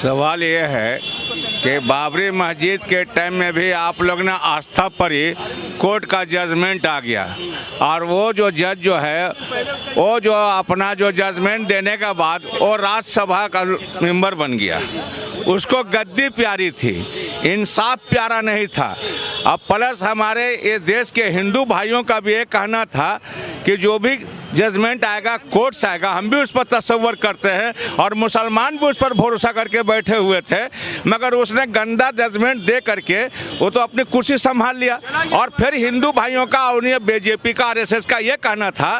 सवाल ये है कि बाबरी मस्जिद के टाइम में भी आप लोग ने आस्था पर ही कोर्ट का जजमेंट आ गया और वो जो जज जो है वो जो अपना जो जजमेंट देने के बाद वो राज्यसभा का मेंबर बन गया। उसको गद्दी प्यारी थी, इंसाफ प्यारा नहीं था। अब प्लस हमारे इस देश के हिंदू भाइयों का भी ये कहना था कि जो भी जजमेंट आएगा कोर्ट से आएगा, हम भी उस पर तसव्वुर करते हैं और मुसलमान भी उस पर भरोसा करके बैठे हुए थे, मगर उसने गंदा जजमेंट दे करके वो तो अपनी कुर्सी संभाल लिया। और फिर हिंदू भाइयों का और बीजेपी का आरएसएस का ये कहना था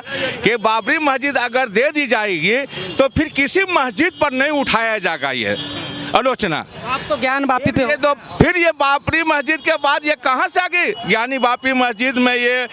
कि बाबरी मस्जिद अगर दे दी जाएगी तो फिर किसी मस्जिद पर नहीं उठाया जाएगा ये आलोचना। आप तो ज्ञान वापी पे हो। तो फिर ये बाबरी मस्जिद के बाद ये कहाँ से आ गई? ज्ञानी वापी मस्जिद में ये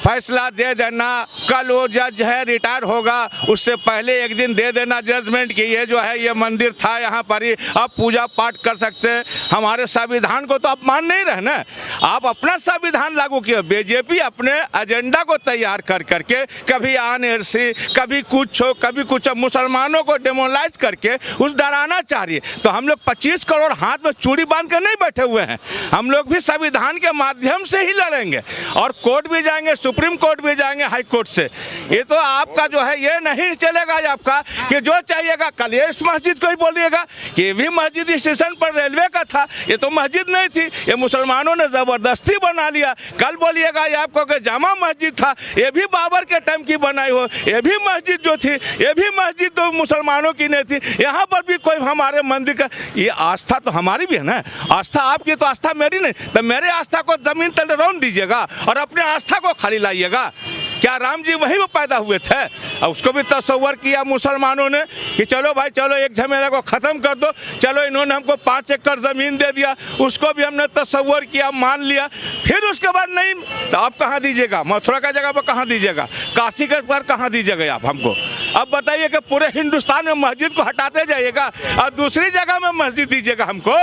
फैसला दे देना, कल वो जज है रिटायर होगा उससे पहले एक दिन दे देना जजमेंट कि ये जो है ये मंदिर था यहाँ पर ही अब पूजा पाठ कर सकते हैं। हमारे संविधान को तो आप मान नहीं रहे ना, आप अपना संविधान लागू किए। बीजेपी अपने एजेंडा को तैयार कर करके कभी आरएससी कभी कुछ हो कभी कुछ हो, मुसलमानों को डेमोलाइज करके उस डराना चाह रही है। तो हम लोग 25 करोड़ हाथ में चूड़ी बांध कर नहीं बैठे हुए हैं, हम लोग भी संविधान के माध्यम से ही लड़ेंगे और कोर्ट भी जाएंगे, सुप्रीम कोर्ट भी जाएंगे, हाई कोर्ट से। ये तो आपका जो है ये नहीं चलेगा आपका कि जो चाहिएगा कल ये इस मस्जिद को ही बोलिएगा कि ये भी मस्जिद स्टेशन पर रेलवे का था, ये तो मस्जिद नहीं थी, ये मुसलमानों ने जबरदस्ती बना लिया। कल बोलिएगा ये आपको कि जामा मस्जिद था, ये भी बाबर के टाइम की बनाई हो, ये भी मस्जिद जो थी ये भी मस्जिद तो मुसलमानों की नहीं थी। यहाँ पर भी कोई हमारे मंदिर का, ये आस्था तो हमारी भी है ना, आस्था आपकी तो आस्था मेरी नहीं, तो मेरे आस्था को जमीन तले रौंद दीजिएगा और अपने आस्था को खाली लाइएगा। क्या राम जी वहीं पे पैदा हुए थे? और उसको भी तसव्वुर किया मुसलमानों ने कि चलो भाई चलो एक झमेला को ख़त्म कर दो, चलो इन्होंने हमको 5 एकड़ ज़मीन दे दिया, उसको भी हमने तसव्वुर किया, मान लिया। फिर उसके बाद नहीं तो आप कहाँ दीजिएगा? मथुरा का जगह पर कहाँ दीजिएगा? काशी के पर कहाँ दीजिएगा आप हमको? अब बताइए कि पूरे हिंदुस्तान में मस्जिद को हटाते जाइएगा और दूसरी जगह में मस्जिद दीजिएगा हमको?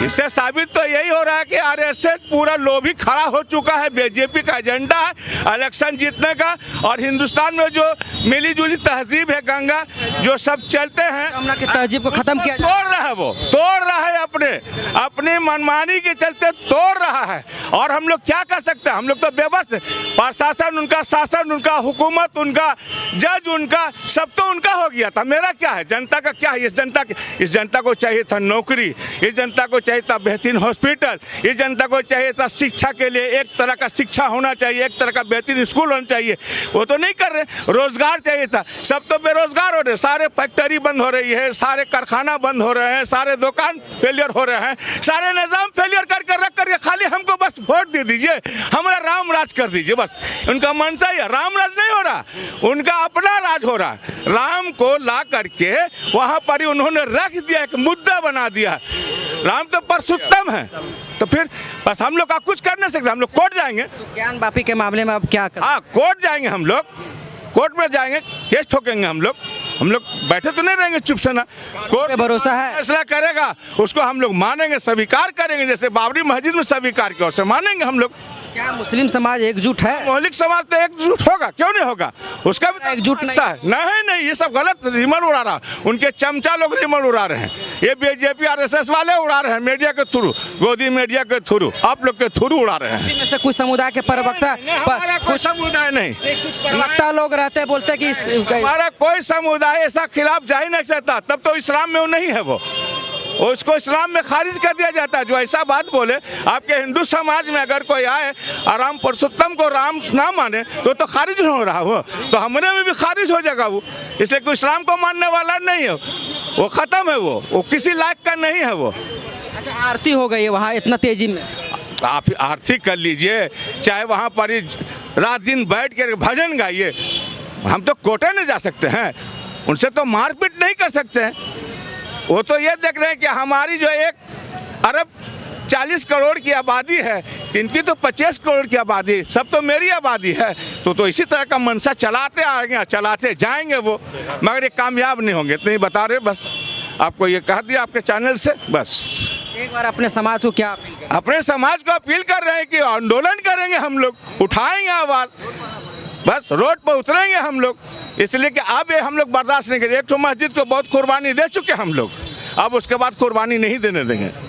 इससे साबित तो यही हो रहा है कि आरएसएस पूरा लोभी खड़ा हो चुका है। बीजेपी का एजेंडा है इलेक्शन जीतने का और हिंदुस्तान में जो मिली जुली तहजीब है गंगा जो सब चलते हैं कामना की तहजीब को खत्म किया तोड़ रहा है, वो तोड़ रहा है अपनी मनमानी के चलते तोड़ रहा है। और हम लोग क्या कर सकते हैं? हम लोग तो बेबस है। प्रशासन उनका, शासन उनका, हुकूमत उनका, जज उनका, सब तो उनका हो गया था। मेरा क्या है? जनता का क्या है? इस जनता को चाहिए था नौकरी, इस जनता को चाहिए था बेहतरीन हॉस्पिटल, इस जनता को चाहिए था शिक्षा के लिए एक तरह का शिक्षा होना चाहिए, एक तरह का बेहतरीन स्कूल होना चाहिए। वो तो नहीं कर रहे। रोजगार चाहिए था, सब तो बेरोजगार हो रहे, सारे फैक्ट्री बंद हो रही है, सारे कारखाना बंद हो रहे हैं, सारे दुकान फेलियर हो रहे हैं, सारे निजाम फेलियर करके रख करके खाली हमको बस वोट दे दीजिए, हमारा राम राज कर दीजिए। बस उनका मनसा ही है। राम राज नहीं हो रहा, उनका अपना राज हो रहा है। राम को ला करके वहाँ पर ही उन्होंने रख दिया, एक मुद्दा बना दिया। राम तो पुरुषोत्तम है, तो फिर बस हम लोग का कुछ कर नहीं सकते। हम लोग कोर्ट जाएंगे। तो ज्ञान वापी के मामले में अब क्या करें? हाँ, कोर्ट जाएंगे, हम लोग कोर्ट में जाएंगे, केस ठोकेंगे। हम लोग बैठे तो नहीं रहेंगे चुप से ना। कोर्ट पे भरोसा है, फैसला करेगा उसको हम लोग मानेंगे, स्वीकार करेंगे। जैसे बाबरी मस्जिद में स्वीकार किया उसे मानेंगे हम लोग। क्या मुस्लिम समाज एकजुट है? मौलिक समाज तो एकजुट होगा, क्यों नहीं होगा? उसका भी एकजुट नहीं है। नहीं, ये सब गलत रिमल उड़ा रहा, उनके चमचा लोग रिमल उड़ा रहे हैं। ये बीजेपी आरएसएस वाले उड़ा रहे हैं मीडिया के थ्रू, गोदी मीडिया के थ्रू, आप लोग के थ्रू उड़ा रहे हैं। इनमें से कुछ समुदाय के प्रवक्ता कुछ समुदाय नहीं, कुछ प्रवक्ता लोग रहते हैं, बोलते हैं कि हमारा कोई समुदाय ऐसा खिलाफ जा ही नहीं सकता, तब तो इस्लाम में वो नहीं है। वो उसको इस्लाम में खारिज कर दिया जाता है। जो ऐसा बात बोले आपके हिंदू समाज में अगर कोई आए और राम पुरुषोत्तम को राम ना माने तो खारिज हो रहा हो, तो हमारे में भी खारिज हो जाएगा वो। इसलिए कोई इस्लाम को मानने वाला नहीं है, वो ख़त्म है, वो किसी लायक का नहीं है वो। अच्छा, आरती हो गई है वहाँ इतना तेजी में? आप आरती कर लीजिए, चाहे वहाँ पर ही रात दिन बैठ के भजन गाइए। हम तो कोर्टे नहीं जा सकते हैं, उनसे तो मारपीट नहीं कर सकते हैं। वो तो ये देख रहे हैं कि हमारी जो 1 अरब 40 करोड़ की आबादी है, इनकी तो 50 करोड़ की आबादी, सब तो मेरी आबादी है। तो इसी तरह का मनसा चलाते आएंगे, चलाते जाएंगे वो, मगर ये कामयाब नहीं होंगे। इतना ही बता रहे, बस आपको ये कह दिया आपके चैनल से। बस एक बार अपने समाज को क्या अपील करें? अपने समाज को अपील कर रहे हैं कि आंदोलन करेंगे हम लोग, उठाएंगे आवाज़, बस रोड पर उतरेंगे हम लोग। इसलिए कि अब ये हम लोग बर्दाश्त नहीं करेंगे। एक तो मस्जिद को बहुत कुर्बानी दे चुके हम लोग, अब उसके बाद कुर्बानी नहीं देने देंगे।